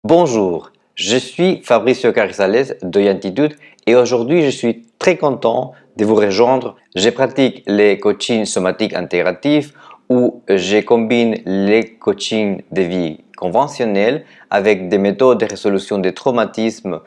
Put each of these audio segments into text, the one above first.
Bonjour, je suis Fabricio Carrizales de Yantitude et aujourd'hui je suis très content de vous rejoindre. Je pratique les coachings somatiques intégratifs où je combine les coachings de vie conventionnels avec des méthodes de résolution des traumatismes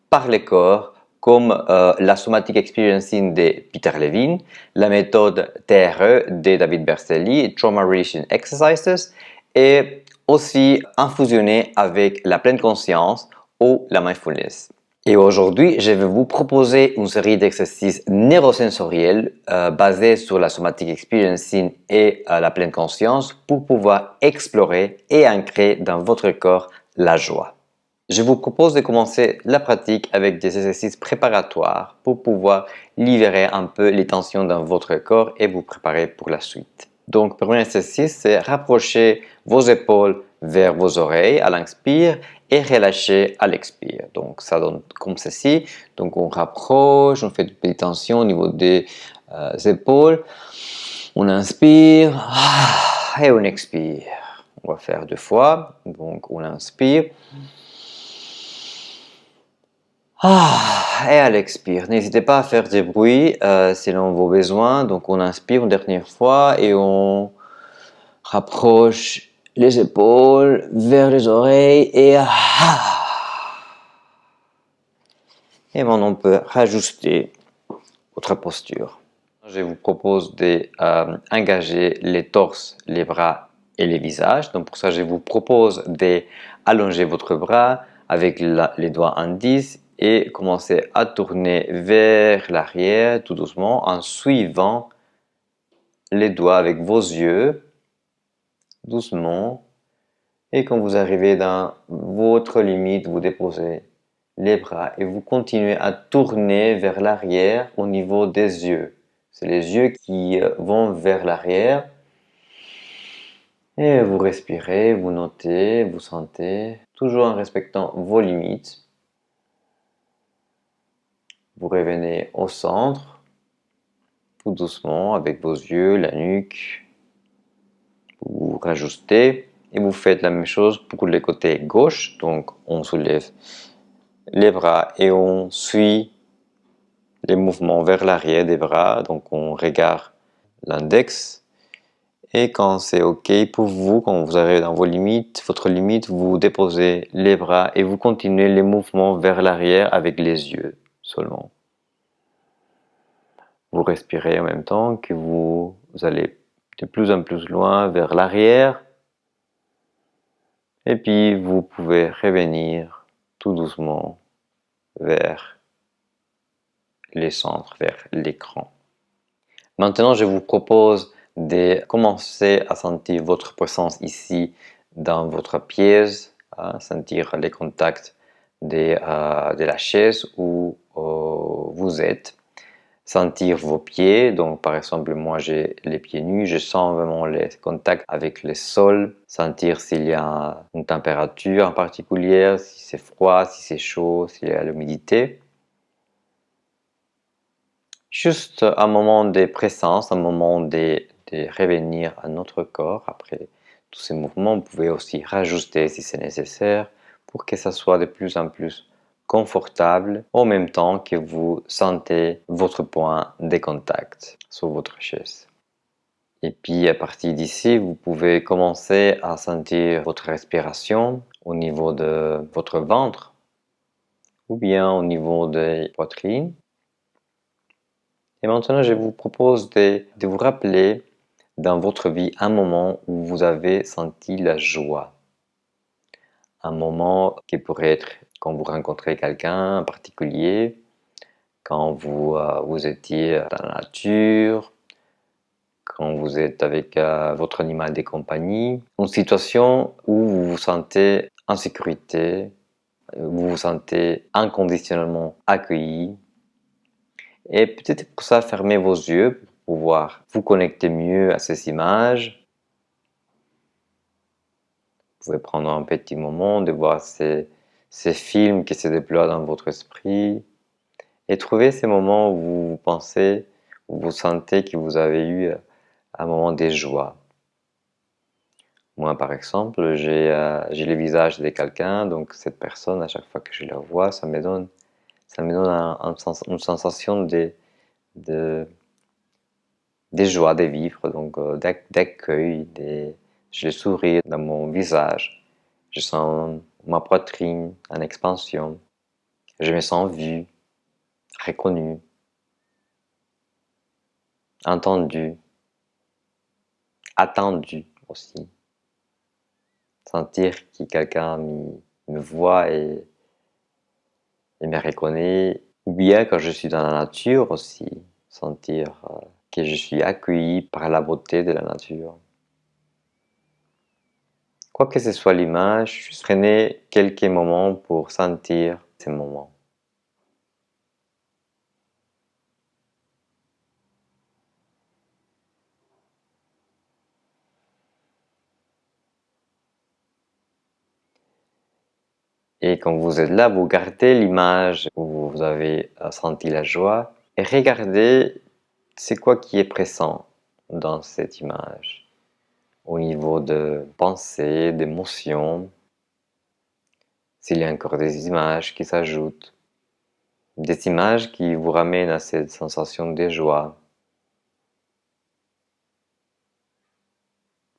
par le corps comme la Somatic Experiencing de Peter Levine, la méthode TRE de David Berceli, Trauma Relation Exercises, et aussi infusionné avec la pleine conscience ou la mindfulness. Et aujourd'hui, je vais vous proposer une série d'exercices neurosensoriels basés sur la somatic experiencing et la pleine conscience pour pouvoir explorer et ancrer dans votre corps la joie. Je vous propose de commencer la pratique avec des exercices préparatoires pour pouvoir libérer un peu les tensions dans votre corps et vous préparer pour la suite. Donc, premier exercice, c'est rapprocher vos épaules vers vos oreilles à l'inspire et relâcher à l'expire. Donc, ça donne comme ceci. Donc, on rapproche, on fait de petites tensions au niveau des épaules. On inspire et on expire. On va faire 2 fois. Donc, on inspire. Et à l'expire. N'hésitez pas à faire des bruits selon vos besoins. Donc on inspire une dernière fois et on rapproche les épaules vers les oreilles et maintenant on peut rajuster votre posture. Je vous propose d'engager les torses, les bras et les visages. Donc pour ça, je vous propose d'allonger votre bras avec les doigts indices et commencer à tourner vers l'arrière tout doucement en suivant les doigts avec vos yeux, doucement. Et quand vous arrivez dans votre limite, vous déposez les bras et vous continuez à tourner vers l'arrière au niveau des yeux. C'est les yeux qui vont vers l'arrière. Et vous respirez, vous notez, vous sentez, toujours en respectant vos limites. Vous revenez au centre, tout doucement, avec vos yeux, la nuque. Vous rajustez et vous faites la même chose pour le côté gauche. Donc on soulève les bras et on suit les mouvements vers l'arrière des bras. Donc on regarde l'index. Et quand c'est OK pour vous, quand vous arrivez dans vos limites, votre limite, vous déposez les bras et vous continuez les mouvements vers l'arrière avec les yeux seulement. Vous respirez en même temps que vous allez de plus en plus loin vers l'arrière. Et puis vous pouvez revenir tout doucement vers les centres, vers l'écran. Maintenant, je vous propose de commencer à sentir votre présence ici dans votre pièce, sentir les contacts de la chaise où vous êtes, sentir vos pieds. Donc, par exemple, moi j'ai les pieds nus, je sens vraiment les contacts avec le sol, sentir s'il y a une température en particulier, si c'est froid, si c'est chaud, s'il y a l'humidité. Juste un moment de présence, un moment de revenir à notre corps. Après tous ces mouvements, vous pouvez aussi rajuster si c'est nécessaire pour que ça soit de plus en plus confortable en même temps que vous sentez votre point de contact sur votre chaise. Et puis à partir d'ici, vous pouvez commencer à sentir votre respiration au niveau de votre ventre ou bien au niveau de la poitrine. Et maintenant, je vous propose de vous rappeler dans votre vie un moment où vous avez senti la joie. Un moment qui pourrait être quand vous rencontrez quelqu'un en particulier, quand vous étiez dans la nature, quand vous êtes avec votre animal de compagnie. Une situation où vous vous sentez en sécurité, vous vous sentez inconditionnellement accueilli. Et peut-être pour ça, fermez vos yeux pour pouvoir vous connecter mieux à ces images. Vous pouvez prendre un petit moment de voir ces films qui se déploient dans votre esprit et trouver ces moments où vous pensez, où vous sentez que vous avez eu un moment de joie. Moi, par exemple, j'ai le visage de quelqu'un, donc cette personne, à chaque fois que je la vois, ça me donne une sensation de, de joie de vivre, donc d'accueil, je souris dans mon visage, je sens ma poitrine en expansion, je me sens vu, reconnu, entendu, attendu aussi. Sentir que quelqu'un me voit et me reconnaît, ou bien quand je suis dans la nature aussi, sentir que je suis accueilli par la beauté de la nature. Quoi que ce soit l'image, juste prenez quelques moments pour sentir ces moments. Et quand vous êtes là, vous gardez l'image où vous avez senti la joie et regardez c'est quoi qui est présent dans cette image au niveau de pensée, d'émotion, s'il y a encore des images qui s'ajoutent, des images qui vous ramènent à cette sensation de joie.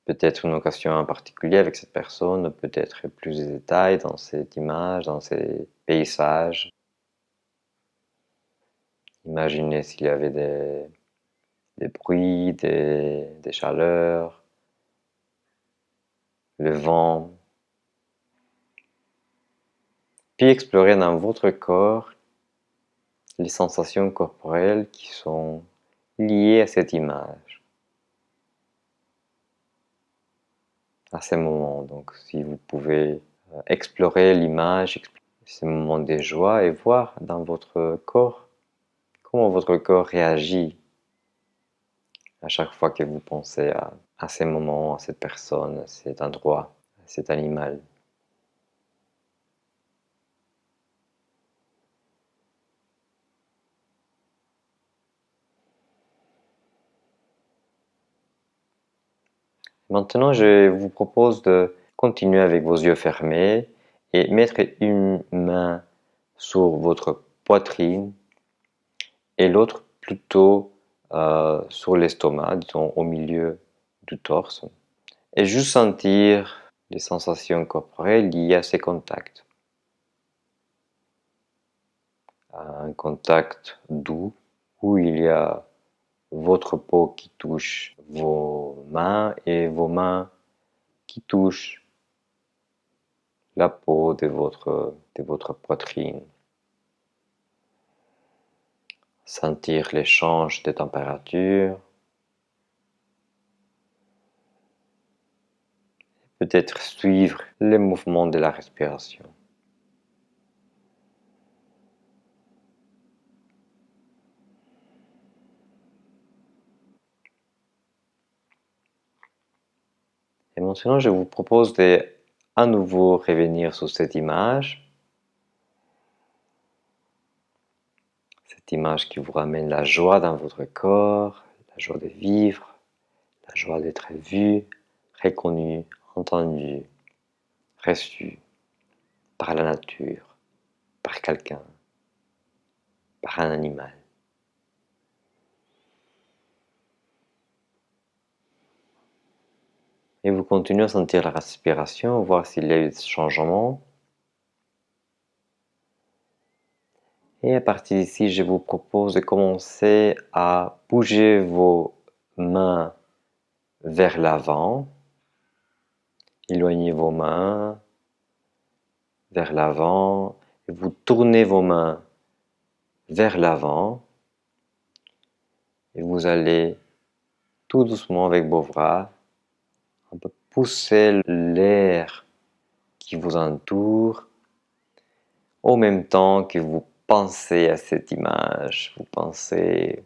Peut-être une occasion en particulier avec cette personne, peut-être plus de détails dans cette image, dans ces paysages. Imaginez s'il y avait des bruits, des chaleurs, le vent. Puis explorer dans votre corps les sensations corporelles qui sont liées à cette image, à ces moments. Donc si vous pouvez explorer l'image, ces moments de joie et voir dans votre corps comment votre corps réagit à chaque fois que vous pensez à ces moments, à cette personne, à cet endroit, à cet animal. Maintenant, je vous propose de continuer avec vos yeux fermés et mettre une main sur votre poitrine et l'autre plutôt sur l'estomac, disons au milieu du torse, et juste sentir les sensations corporelles liées à ces contacts. Un contact doux où il y a votre peau qui touche vos mains et vos mains qui touchent la peau de votre poitrine. Sentir l'échange de température. Peut-être suivre les mouvements de la respiration. Et maintenant, je vous propose de à nouveau revenir sur cette image qui vous ramène la joie dans votre corps, la joie de vivre, la joie d'être vu, reconnu, entendu, reçu par la nature, par quelqu'un, par un animal. Et vous continuez à sentir la respiration, voir s'il y a eu des changements. Et à partir d'ici, je vous propose de commencer à bouger vos mains vers l'avant. Éloignez vos mains vers l'avant et vous tournez vos mains vers l'avant. Et vous allez tout doucement avec vos bras un peu pousser l'air qui vous entoure en même temps que vous pensez à cette image, vous pensez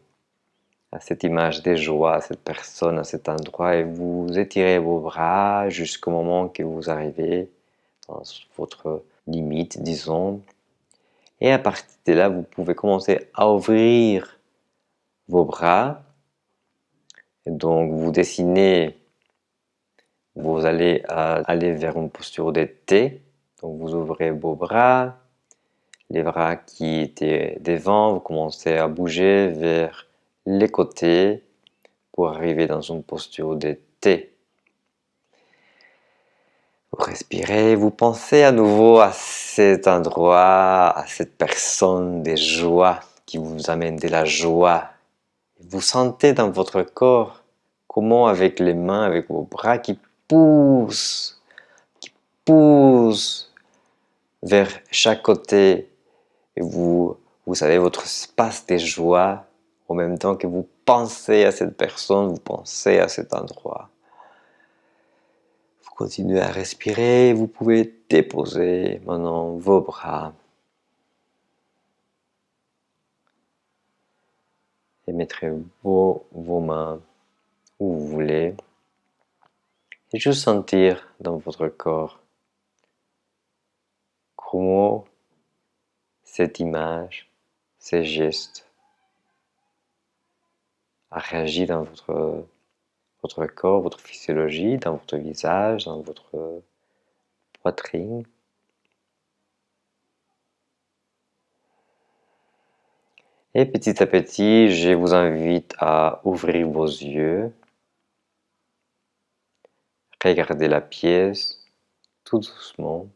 à cette image de joie, à cette personne, à cet endroit et vous étirez vos bras jusqu'au moment que vous arrivez dans votre limite, disons. Et à partir de là, vous pouvez commencer à ouvrir vos bras. Et donc, vous dessinez Vous allez aller vers une posture de T. Donc vous ouvrez vos bras, les bras qui étaient devant, vous commencez à bouger vers les côtés pour arriver dans une posture de T. Vous respirez, vous pensez à nouveau à cet endroit, à cette personne de joie qui vous amène de la joie. Vous sentez dans votre corps comment avec les mains, avec vos bras qui poussent vers chaque côté. Et vous avez votre espace de joie en même temps que vous pensez à cette personne, vous pensez à cet endroit. Vous continuez à respirer, vous pouvez déposer maintenant vos bras et mettre vos mains où vous voulez et juste sentir dans votre corps comment cette image, ces gestes a réagi dans votre corps, votre physiologie, dans votre visage, dans votre poitrine. Et petit à petit, je vous invite à ouvrir vos yeux, regardez la pièce tout doucement.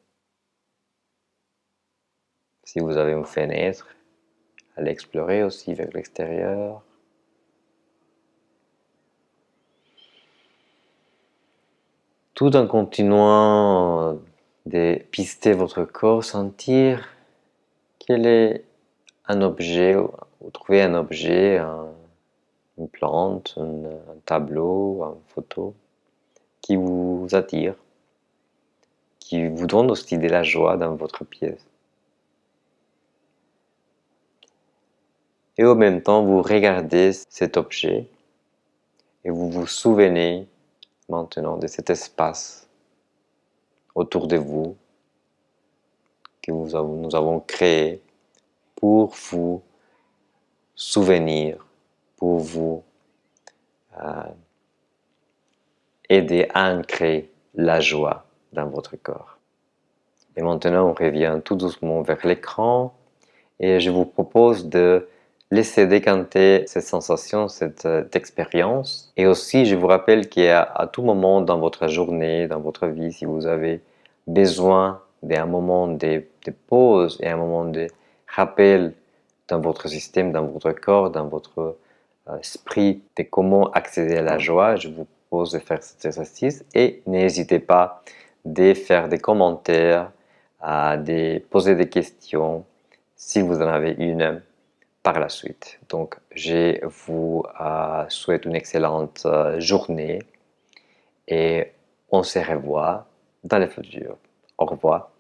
Si vous avez une fenêtre, allez explorer aussi vers l'extérieur. Tout en continuant de pister votre corps, sentir quel est un objet, ou trouver un objet, une plante, un tableau, une photo qui vous attire, qui vous donne aussi de la joie dans votre pièce. Et en même temps, vous regardez cet objet et vous vous souvenez maintenant de cet espace autour de vous que nous avons créé pour vous souvenir, pour vous aider à ancrer la joie dans votre corps. Et maintenant, on revient tout doucement vers l'écran et je vous propose de laisser décanter cette sensation, cette expérience. Et aussi, je vous rappelle qu'à tout moment dans votre journée, dans votre vie, si vous avez besoin d'un moment de pause et un moment de rappel dans votre système, dans votre corps, dans votre esprit, de comment accéder à la joie, je vous propose de faire cet exercice et n'hésitez pas de faire des commentaires, de poser des questions si vous en avez une par la suite. Donc, je vous souhaite une excellente journée et on se revoit dans le futur. Au revoir.